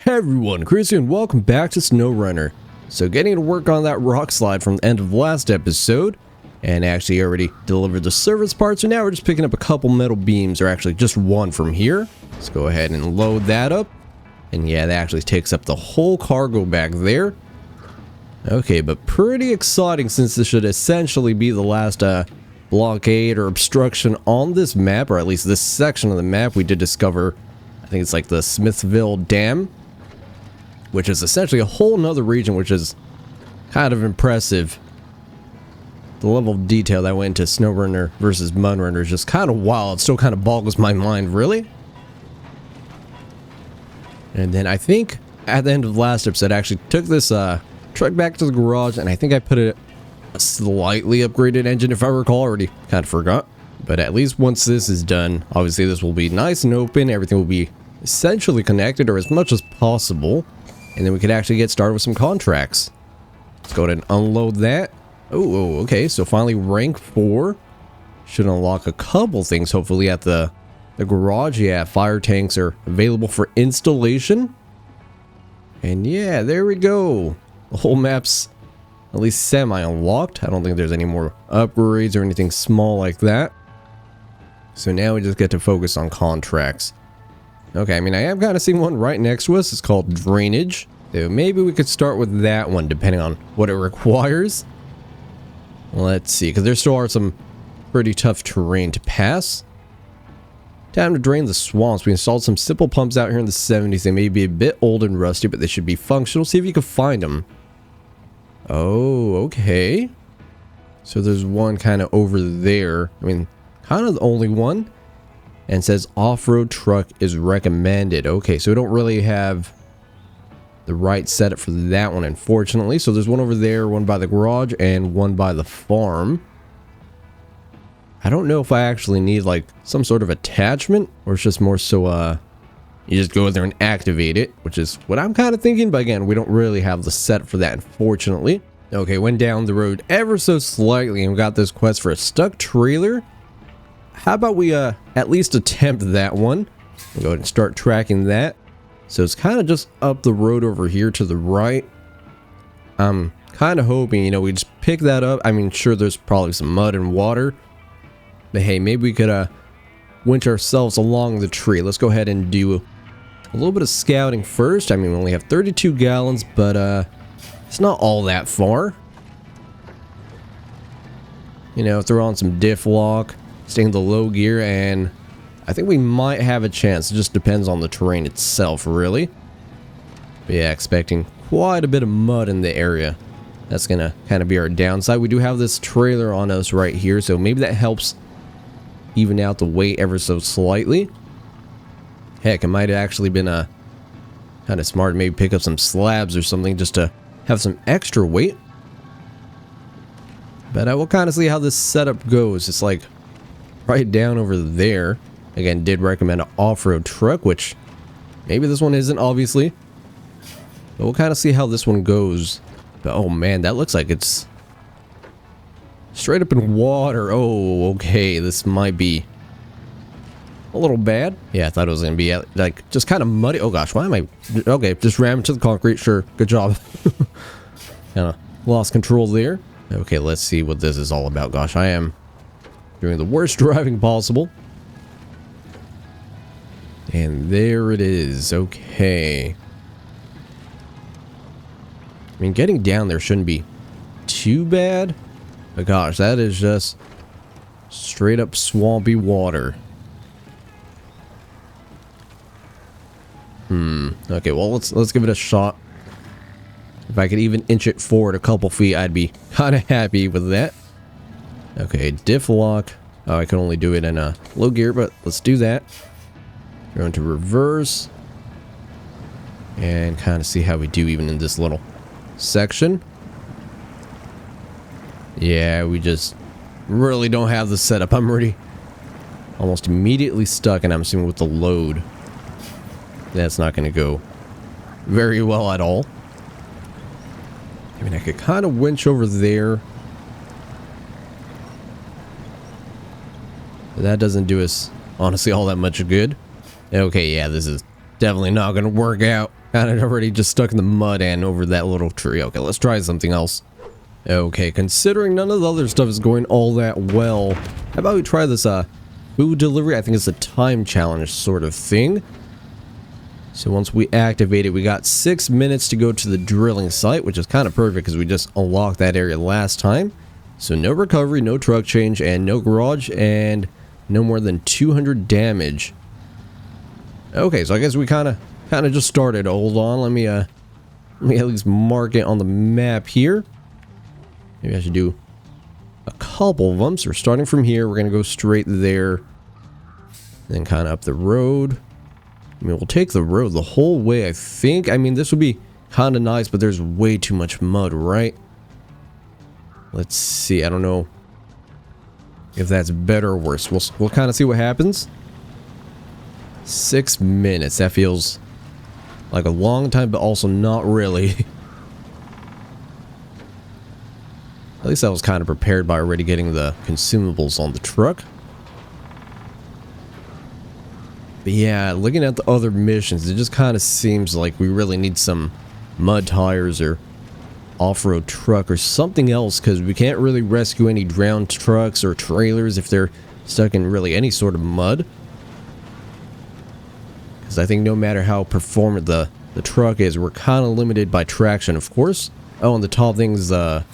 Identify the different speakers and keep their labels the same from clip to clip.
Speaker 1: Hey everyone, Chris here and welcome back to SnowRunner. So getting to work on that rock slide from the end of the last episode, and actually already delivered the service part, so now we're just picking up a couple metal beams, or actually just one from here. Let's go ahead and load that up. And yeah, that actually takes up the whole cargo back there. Okay, but pretty exciting since this should essentially be the last blockade or obstruction on this map, or at least this section of the map. We did discover, I think it's like the Smithville Dam, which is essentially a whole nother region, which is kind of impressive. The level of detail that went into SnowRunner versus Mudrunner is just kind of wild. It still kind of boggles my mind, really. And then I think at the end of the last episode, I actually took this truck back to the garage, and I think I put a slightly upgraded engine, if I recall. Already kind of forgot. But at least once this is done, obviously this will be nice and open. Everything will be essentially connected, or as much as possible. And then we could actually get started with some contracts. Let's go ahead and unload that. Oh, okay. So finally rank 4. Should unlock a couple things, hopefully, at the garage. Yeah, fire tanks are available for installation. And yeah, there we go. The whole map's at least semi-unlocked. I don't think there's any more upgrades or anything small like that. So now we just get to focus on contracts. Okay, I mean, I am kind of seeing one right next to us. It's called drainage. So maybe we could start with that one, depending on what it requires. Let's see, because there still are some pretty tough terrain to pass. Time to drain the swamps. We installed some simple pumps out here in the 70s. They may be a bit old and rusty, but they should be functional. See if you can find them. Oh, okay. So there's one kind of over there. I mean, kind of the only one. And it says off-road truck is recommended. Okay, so we don't really have the right setup for that one, unfortunately. So there's one over there, one by the garage, and one by the farm. I don't know if I actually need like some sort of attachment, or it's just more so you just go there and activate it, which is what I'm kind of thinking. But again, we don't really have the set for that, unfortunately. Okay, went down the road ever so slightly and we got this quest for a stuck trailer. How about we at least attempt that one? We'll go ahead and start tracking that. So it's kind of just up the road over here to the right. I'm kind of hoping, you know, we just pick that up. I mean, sure, there's probably some mud and water. But hey, maybe we could winch ourselves along the tree. Let's go ahead and do a little bit of scouting first. I mean, we only have 32 gallons, but it's not all that far. You know, throw on some diff lock, stay in the low gear, and I think we might have a chance. It just depends on the terrain itself, really. But yeah, expecting quite a bit of mud in the area. That's gonna kind of be our downside. We do have this trailer on us right here, so maybe that helps even out the weight ever so slightly. Heck, it might have actually been kind of smart to maybe pick up some slabs or something just to have some extra weight. But I will kind of see how this setup goes. It's like right down over there. Again, did recommend an off-road truck, which maybe this one isn't, obviously. But we'll kind of see how this one goes. But oh man, that looks like it's straight up in water. Oh, okay, this might be a little bad. Yeah, I thought it was going to be like just kind of muddy. Oh gosh, why am I... Okay, just ram into the concrete. Sure, good job. Kind of lost control there. Okay, let's see what this is all about. Gosh, I am doing the worst driving possible. And there it is. Okay. I mean, getting down there shouldn't be too bad. But gosh, that is just straight up swampy water. Okay, well, let's give it a shot. If I could even inch it forward a couple feet, I'd be kind of happy with that. Okay, diff lock. Oh, I can only do it in a low gear, but let's do that. Go into reverse. And kind of see how we do even in this little section. Yeah, we just really don't have the setup. I'm already almost immediately stuck, and I'm assuming with the load, that's not going to go very well at all. I mean, I could kind of winch over there. But that doesn't do us, honestly, all that much good. Okay, yeah, this is definitely not going to work out. Kind of already just stuck in the mud and over that little tree. Okay, let's try something else. Okay, considering none of the other stuff is going all that well, how about we try this food delivery? I think it's a time challenge sort of thing. So once we activate it, we got 6 minutes to go to the drilling site, which is kind of perfect because we just unlocked that area last time. So no recovery, no truck change, and no garage, and no more than 200 damage. Okay, so I guess we kind of just started. Hold on, let me at least mark it on the map here. Maybe I should do a couple of them. So we're starting from here. We're gonna go straight there, then kind of up the road. I mean, we'll take the road the whole way, I think. I mean, this would be kind of nice, but there's way too much mud, right? Let's see. I don't know if that's better or worse. We'll kind of see what happens. 6 minutes. That feels like a long time, but also not really. At least I was kind of prepared by already getting the consumables on the truck. But yeah, looking at the other missions, it just kind of seems like we really need some mud tires or off-road truck or something else, because we can't really rescue any drowned trucks or trailers if they're stuck in really any sort of mud. Because I think no matter how performant the truck is, we're kind of limited by traction, of course. Oh, and the top thing's the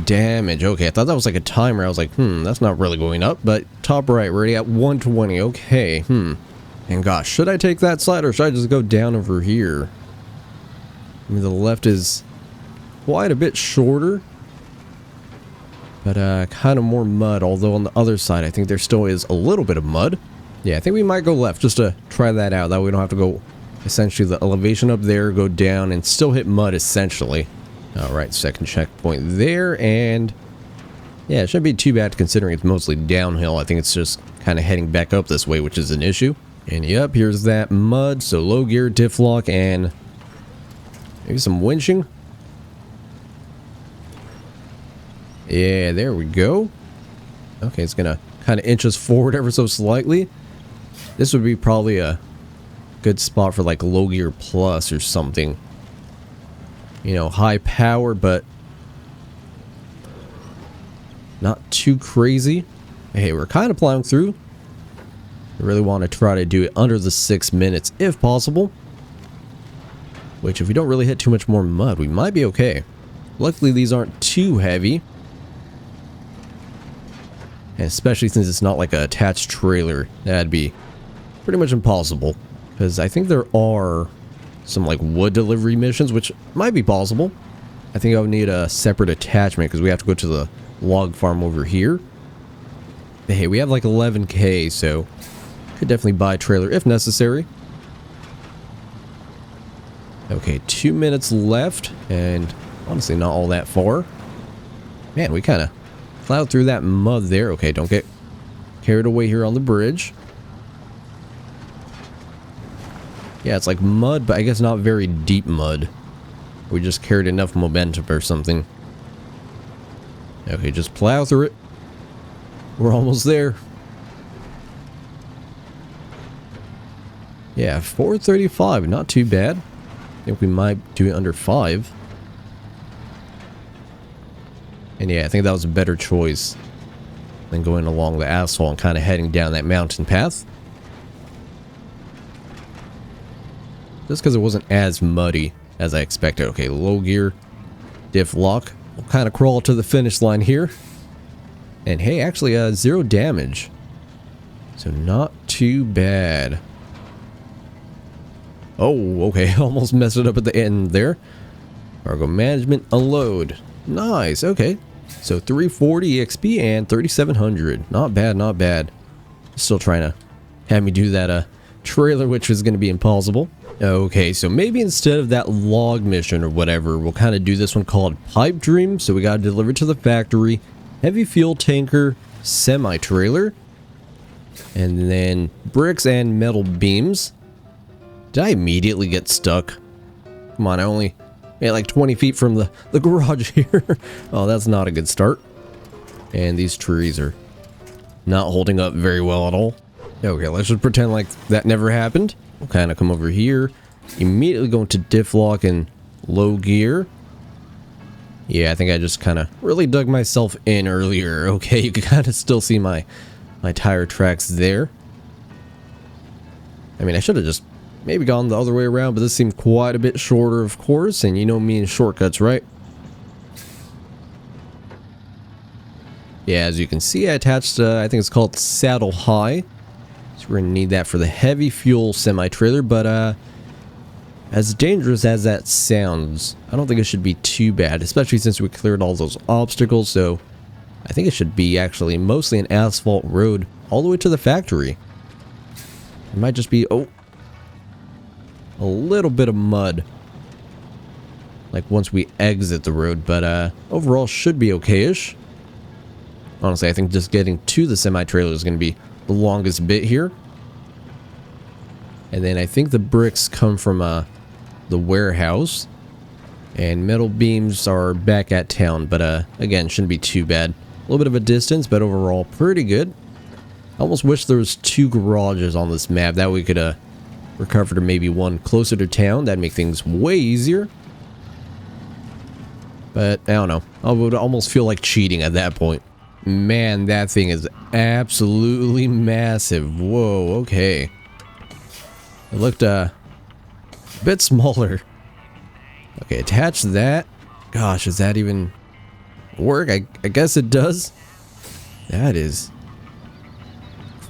Speaker 1: damage. Okay, I thought that was like a timer. I was like, that's not really going up. But top right, we're already at 120. Okay, And gosh, should I take that side or should I just go down over here? I mean, the left is quite a bit shorter, but kind of more mud. Although on the other side, I think there still is a little bit of mud. Yeah, I think we might go left just to try that out. That way we don't have to go essentially the elevation up there, go down, and still hit mud essentially. Alright, second checkpoint there, and yeah, it shouldn't be too bad considering it's mostly downhill. I think it's just kind of heading back up this way, which is an issue. And yep, here's that mud, so low gear, diff lock, and maybe some winching. Yeah, there we go. Okay, it's gonna kind of inch us forward ever so slightly. This would be probably a good spot for like low gear plus or something. You know, high power, but not too crazy. Hey, we're kind of plowing through. I really want to try to do it under the 6 minutes if possible. Which, if we don't really hit too much more mud, we might be okay. Luckily, these aren't too heavy. And especially since it's not like an attached trailer, that'd be pretty much impossible. Because I think there are some like wood delivery missions, which might be possible. I think I would need a separate attachment because we have to go to the log farm over here. But hey, we have like 11k, so could definitely buy a trailer if necessary. Okay, 2 minutes left, and honestly not all that far. Man, we kind of plowed through that mud there. Okay, don't get carried away here on the bridge. Yeah, it's like mud, but I guess not very deep mud. We just carried enough momentum or something. Okay, just plow through it. We're almost there. Yeah, 4:35, not too bad. I think we might do it under 5. And yeah, I think that was a better choice than going along the asphalt and kind of heading down that mountain path. Just because it wasn't as muddy as I expected. Okay, low gear, diff lock. We'll kind of crawl to the finish line here. And hey, actually 0 damage. So not too bad. Oh, okay. Almost messed it up at the end there. Cargo management, unload. Nice, okay. So 340 EXP and 3700. Not bad, not bad. Still trying to have me do that trailer, which is going to be impossible. Okay, so maybe instead of that log mission or whatever, we'll kind of do this one called Pipe Dream. So we got to deliver to the factory, heavy fuel tanker, semi-trailer, and then bricks and metal beams. Did I immediately get stuck? Come on, I only like 20 feet from the garage here. Oh, that's not a good start. And these trees are not holding up very well at all. Okay, let's just pretend like that never happened. We'll kind of come over here, immediately go into diff lock and low gear. Yeah, I think I just kind of really dug myself in earlier. Okay, you can kind of still see my tire tracks there. I mean, I should have just maybe gone the other way around, but this seemed quite a bit shorter, of course, and you know me and shortcuts, right? Yeah, as you can see, I attached, I think it's called Saddle High. So we're going to need that for the heavy fuel semi-trailer, but as dangerous as that sounds, I don't think it should be too bad, especially since we cleared all those obstacles, so I think it should be actually mostly an asphalt road all the way to the factory. It might just be, oh, a little bit of mud, like once we exit the road, but overall should be okay-ish. Honestly, I think just getting to the semi-trailer is going to be the longest bit here. And then I think the bricks come from the warehouse. And metal beams are back at town, but again, shouldn't be too bad. A little bit of a distance, but overall pretty good. I almost wish there was 2 garages on this map. That way we could recover to maybe one closer to town. That'd make things way easier. But I don't know. I would almost feel like cheating at that point. Man, that thing is absolutely massive. Whoa, okay. It looked a bit smaller. Okay, attach that. Gosh, does that even work? I guess it does. That is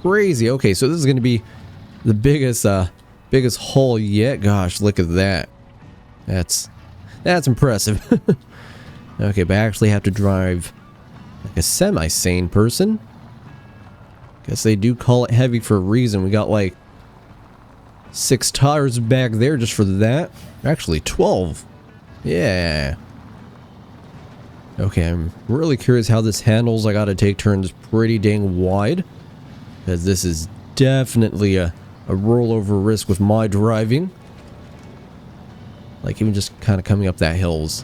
Speaker 1: crazy. Okay, so this is going to be the biggest haul yet. Gosh, look at that. That's impressive. Okay, but I actually have to drive like a semi-sane person. Guess they do call it heavy for a reason. We got like 6 tires back there just for that. Actually 12. Yeah. Okay, I'm really curious how this handles. I gotta take turns pretty dang wide, because this is definitely a rollover risk with my driving. Like even just kind of coming up that hill's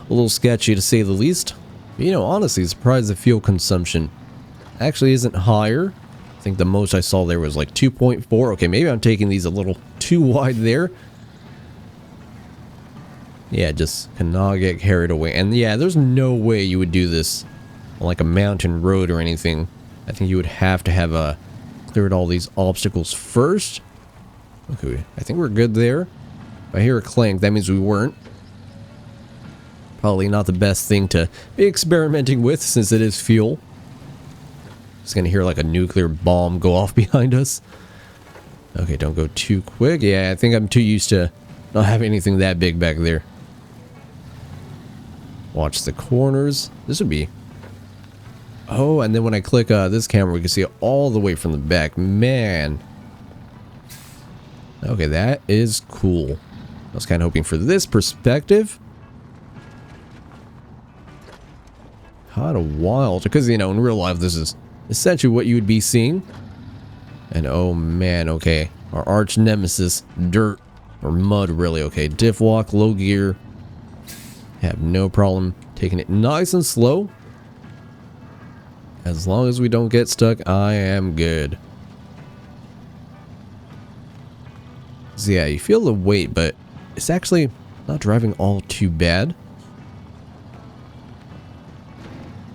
Speaker 1: a little sketchy to say the least. You know, honestly, surprised the fuel consumption actually isn't higher. I think the most I saw there was like 2.4. Okay, maybe I'm taking these a little too wide there. Yeah, just cannot get carried away. And yeah, there's no way you would do this on like a mountain road or anything. I think you would have to have cleared all these obstacles first. Okay, I think we're good there. If I hear a clank, that means we weren't. Probably not the best thing to be experimenting with since it is fuel. Just gonna hear like a nuclear bomb go off behind us. Okay, don't go too quick. Yeah, I think I'm too used to not having anything that big back there. Watch the corners. This would be... Oh, and then when I click this camera, we can see it all the way from the back. Man. Okay, that is cool. I was kind of hoping for this perspective. Kind of wild, because, you know, in real life, this is essentially what you would be seeing. And oh man, okay. Our arch nemesis, dirt, or mud, really. Okay, diff lock, low gear. Have no problem taking it nice and slow. As long as we don't get stuck, I am good. So yeah, you feel the weight, but it's actually not driving all too bad.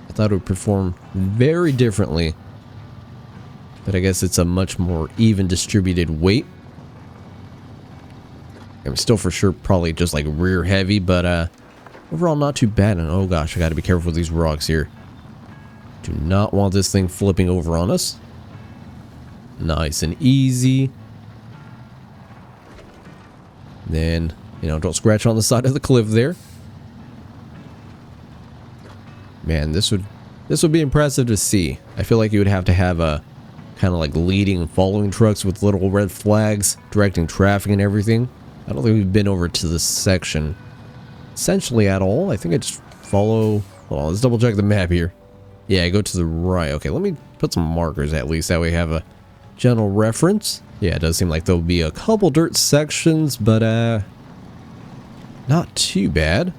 Speaker 1: I thought it would perform very differently, but I guess it's a much more even distributed weight. I'm still for sure probably just like rear heavy, but overall not too bad. And oh gosh, I gotta be careful with these rocks here. Do not want this thing flipping over on us. Nice and easy. Then, you know, don't scratch on the side of the cliff there. Man, this would be impressive to see. I feel like you would have to have a kind of like leading and following trucks with little red flags directing traffic and everything. I don't think we've been over to this section essentially at all. I think I just follow... Hold on, let's double check the map here. Yeah, I go to the right. Okay, let me put some markers at least. That way we have a general reference. Yeah, it does seem like there'll be a couple dirt sections, but not too bad.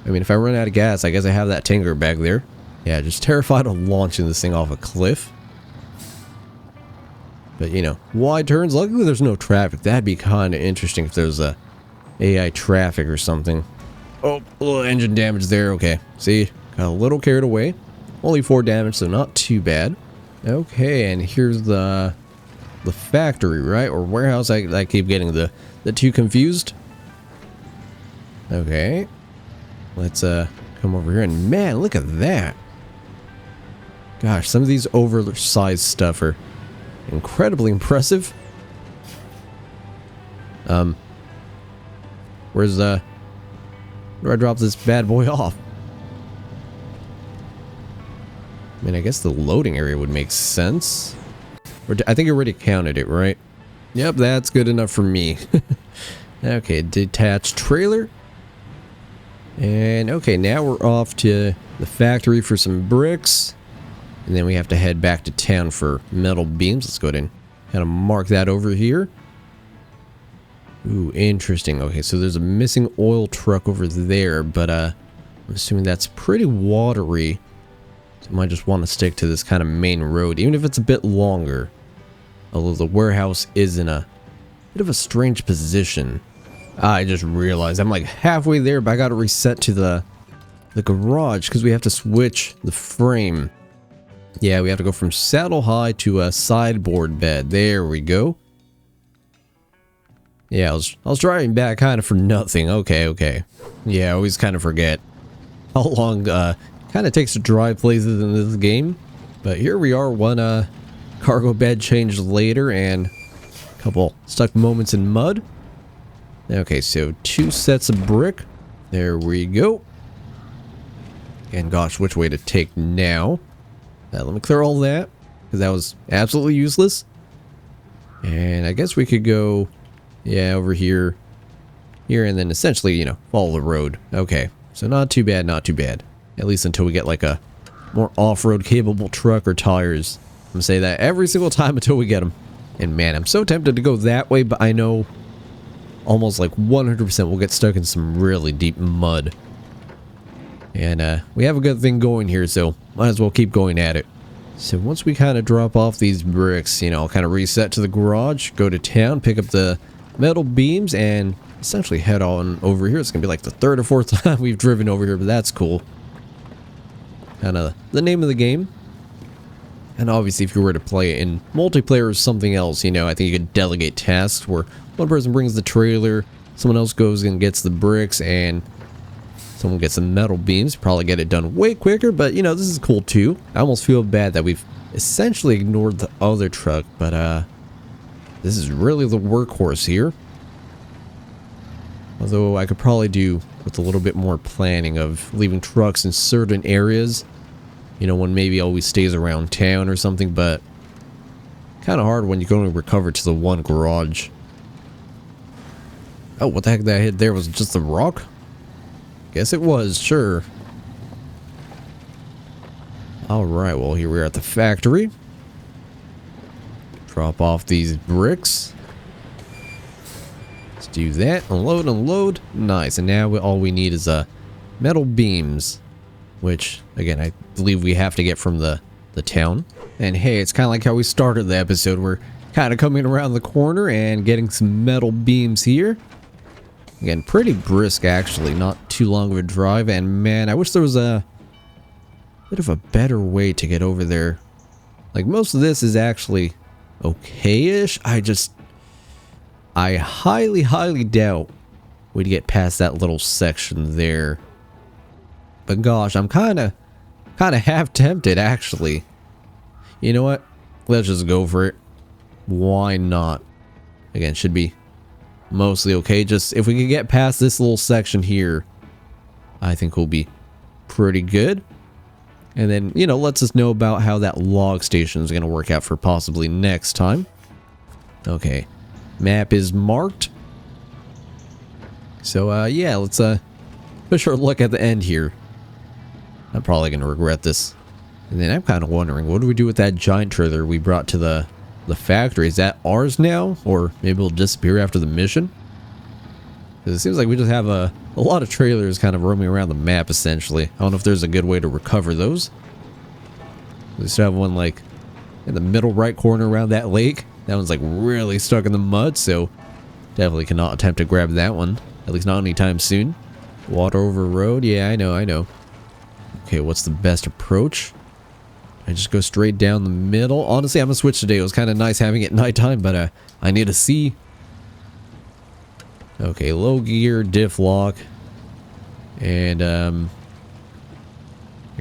Speaker 1: I mean, if I run out of gas, I guess I have that tanker back there. Yeah, just terrified of launching this thing off a cliff. But, you know, wide turns. Luckily, there's no traffic. That'd be kind of interesting if there's a AI traffic or something. Oh, a little engine damage there. Okay, see, got a little carried away. Only 4 damage, so not too bad. Okay, and here's the factory, right? Or warehouse. I keep getting the two confused. Okay, let's come over here, and man, look at that. Gosh, some of these oversized stuff are incredibly impressive. Where do I drop this bad boy off? I mean, I guess the loading area would make sense. I think you already counted it, right? Yep, that's good enough for me. Okay, detached trailer. And okay, now we're off to the factory for some bricks. And then we have to head back to town for metal beams. Let's go ahead and kind of mark that over here. Ooh, interesting. Okay, so there's a missing oil truck over there, but I'm assuming that's pretty watery. So I might just want to stick to this kind of main road, even if it's a bit longer. Although the warehouse is in a bit of a strange position. I just realized I'm like halfway there, but I got to reset to the garage because we have to switch the frame. Yeah, we have to go from saddle high to a sideboard bed. There we go. Yeah, I was driving back kind of for nothing. Okay. Yeah, I always kind of forget how long kind of takes to drive places in this game. But here we are, one cargo bed changed later and a couple stuck moments in mud. Okay, so 2 sets of brick. There we go. And gosh, which way to take now? Let me clear all that, because that was absolutely useless. And I guess we could go, yeah, over here, and then essentially, you know, follow the road. Okay, so not too bad, not too bad. At least until we get like a more off-road capable truck or tires. I'm gonna say that every single time until we get them. And man, I'm so tempted to go that way, but I know almost like 100% we'll get stuck in some really deep mud. And we have a good thing going here, so might as well keep going at it. So once we kind of drop off these bricks, you know, I'll kind of reset to the garage, go to town, pick up the metal beams, and essentially head on over here. It's going to be like the 3rd or 4th time we've driven over here, but that's cool. Kind of the name of the game. And obviously, if you were to play it in multiplayer or something else, you know, I think you could delegate tasks where one person brings the trailer, someone else goes and gets the bricks, and someone gets the metal beams. Probably get it done way quicker, but you know, this is cool too. I almost feel bad that we've essentially ignored the other truck, but this is really the workhorse here. Although I could probably do with a little bit more planning of leaving trucks in certain areas. You know, one maybe always stays around town or something, but kind of hard when you can only recover to the one garage. Oh, what the heck that hit there? Was it just a rock? Guess it was, sure. Alright, well here we are at the factory. Drop off these bricks. Let's do that. Unload, unload. Nice, and now all we need is metal beams. Which, again, I believe we have to get from the town. And hey, it's kind of like how we started the episode. We're kind of coming around the corner and getting some metal beams here. Again, pretty brisk, actually. Not too long of a drive. And man, I wish there was a bit of a better way to get over there. Like, most of this is actually okay-ish. I highly, highly doubt we'd get past that little section there. But gosh, I'm kind of half tempted, actually. You know what? Let's just go for it. Why not? Again, should be mostly okay. Just if we can get past this little section here, I think we'll be pretty good. And then, you know, lets us know about how that log station is going to work out for possibly next time. Okay. Map is marked. So, yeah, let's push our luck at the end here. I'm probably going to regret this. And then I'm kind of wondering, what do we do with that giant trailer we brought to the factory? Is that ours now? Or maybe it'll disappear after the mission? Because it seems like we just have a lot of trailers kind of roaming around the map, essentially. I don't know if there's a good way to recover those. We still have one, like, in the middle right corner around that lake. That one's like really stuck in the mud, so definitely cannot attempt to grab that one. At least not anytime soon. Water over road? Yeah, I know. Okay, what's the best approach? I just go straight down the middle. Honestly, I'm gonna switch today. It was kind of nice having it nighttime, but I need to see. Okay, low gear, diff lock. And I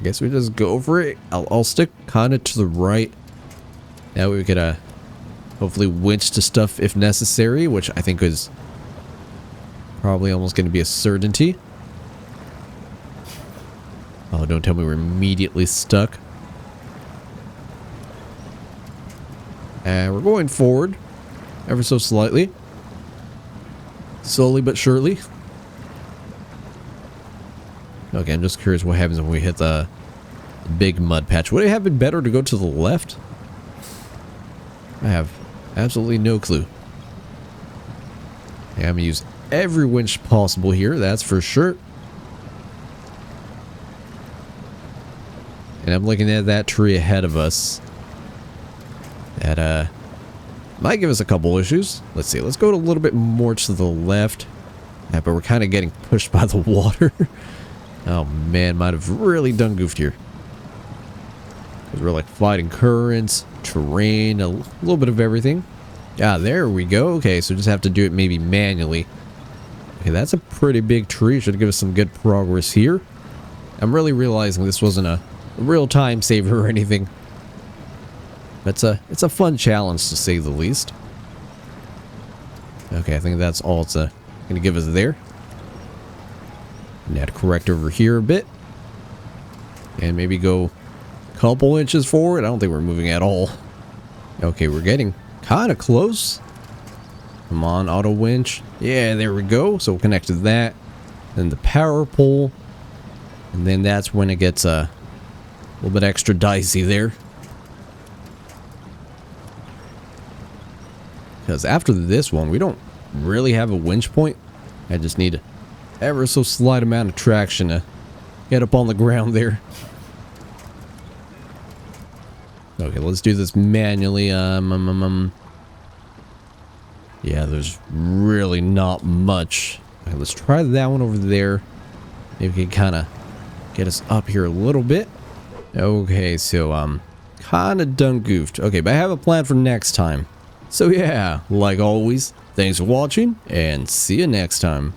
Speaker 1: guess we just go for it. I'll stick kind of to the right. That way we could hopefully winch to stuff if necessary, which I think is probably almost going to be a certainty. Oh, don't tell me we're immediately stuck. And we're going forward ever so slightly. Slowly but surely. Okay, I'm just curious what happens when we hit the big mud patch. Would it have been better to go to the left? I have absolutely no clue. Yeah, I'm going to use every winch possible here, that's for sure. And I'm looking at that tree ahead of us. That might give us a couple issues. Let's see, let's go a little bit more to the left. Yeah, but we're kind of getting pushed by the water. Oh man, might have really done goofed here. Because we're like fighting currents, terrain, a little bit of everything. Ah, there we go. Okay, so just have to do it maybe manually. Okay, that's a pretty big tree. Should give us some good progress here. I'm really realizing this wasn't a real time saver or anything. It's a fun challenge to say the least. Okay, I think that's all it's gonna give us there. Now to correct over here a bit. And maybe go a couple inches forward. I don't think we're moving at all. Okay, we're getting kind of close. Come on, auto winch. Yeah, there we go. So we'll connect to that. Then the power pole. And then that's when it gets a little bit extra dicey there. Because after this one, we don't really have a winch point. I just need ever so slight amount of traction to get up on the ground there. Okay, let's do this manually. Yeah, there's really not much. Okay, let's try that one over there. Maybe we can kind of get us up here a little bit. Okay, so kind of done goofed. Okay, but I have a plan for next time. So yeah, like always, thanks for watching and see you next time.